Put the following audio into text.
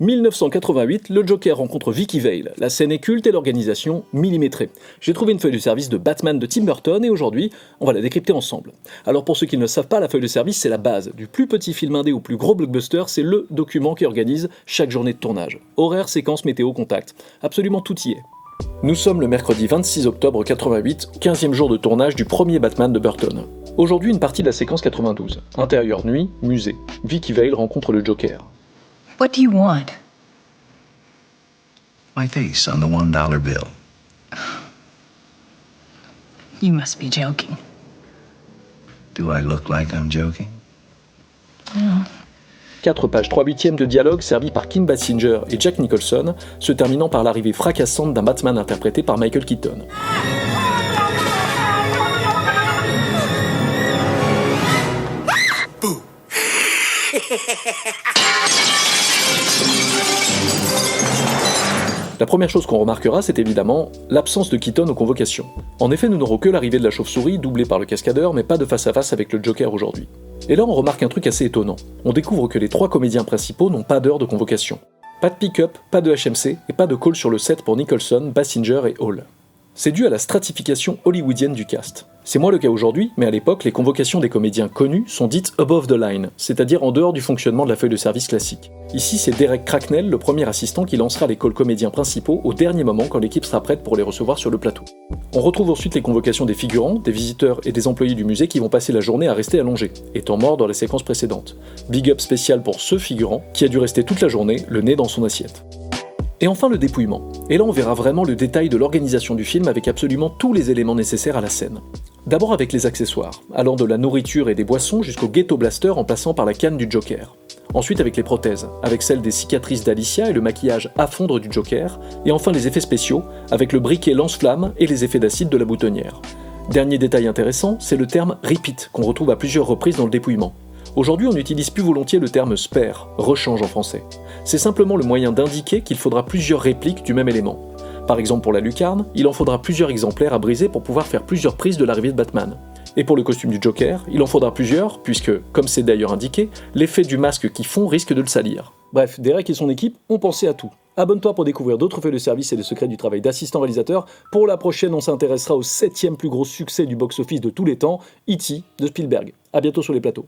1988, le Joker rencontre Vicky Vale. La scène est culte et l'organisation millimétrée. J'ai trouvé une feuille de service de Batman de Tim Burton et aujourd'hui, on va la décrypter ensemble. Alors pour ceux qui ne le savent pas, la feuille de service c'est la base. Du plus petit film indé au plus gros blockbuster, c'est le document qui organise chaque journée de tournage. Horaire, séquence, météo, contact. Absolument tout y est. Nous sommes le mercredi 26 octobre 88, 15e jour de tournage du premier Batman de Burton. Aujourd'hui, une partie de la séquence 92. Intérieur nuit, musée. Vicky Vale rencontre le Joker. What do you want? My face on the $1 bill. You must be joking. Do I look like I'm joking? No. 4 pages 3/8 de dialogue servis par Kim Basinger et Jack Nicholson, se terminant par l'arrivée fracassante d'un Batman interprété par Michael Keaton. La première chose qu'on remarquera, c'est évidemment l'absence de Keaton aux convocations. En effet, nous n'aurons que l'arrivée de la chauve-souris, doublée par le cascadeur, mais pas de face-à-face avec le Joker aujourd'hui. Et là, on remarque un truc assez étonnant. On découvre que les 3 comédiens principaux n'ont pas d'heure de convocation. Pas de pick-up, pas de HMC, et pas de call sur le set pour Nicholson, Basinger et Hall. C'est dû à la stratification hollywoodienne du cast. C'est moins le cas aujourd'hui, mais à l'époque, les convocations des comédiens connus sont dites above the line, c'est-à-dire en dehors du fonctionnement de la feuille de service classique. Ici, c'est Derek Cracknell, le premier assistant, qui lancera les calls comédiens principaux au dernier moment quand l'équipe sera prête pour les recevoir sur le plateau. On retrouve ensuite les convocations des figurants, des visiteurs et des employés du musée qui vont passer la journée à rester allongés, étant morts dans les séquences précédentes. Big up spécial pour ce figurant, qui a dû rester toute la journée, le nez dans son assiette. Et enfin le dépouillement. Et là on verra vraiment le détail de l'organisation du film avec absolument tous les éléments nécessaires à la scène. D'abord avec les accessoires, allant de la nourriture et des boissons jusqu'au ghetto blaster en passant par la canne du Joker. Ensuite avec les prothèses, avec celle des cicatrices d'Alicia et le maquillage à fondre du Joker, et enfin les effets spéciaux, avec le briquet lance-flamme et les effets d'acide de la boutonnière. Dernier détail intéressant, c'est le terme « repeat » qu'on retrouve à plusieurs reprises dans le dépouillement. Aujourd'hui, on n'utilise plus volontiers le terme spare, rechange en français. C'est simplement le moyen d'indiquer qu'il faudra plusieurs répliques du même élément. Par exemple pour la lucarne, il en faudra plusieurs exemplaires à briser pour pouvoir faire plusieurs prises de l'arrivée de Batman. Et pour le costume du Joker, il en faudra plusieurs, puisque, comme c'est d'ailleurs indiqué, l'effet du masque qui fond risque de le salir. Bref, Derek et son équipe ont pensé à tout. Abonne-toi pour découvrir d'autres feuilles de service et les secrets du travail d'assistant réalisateur. Pour la prochaine, on s'intéressera au 7e plus gros succès du box-office de tous les temps, E.T. de Spielberg. A bientôt sur les plateaux.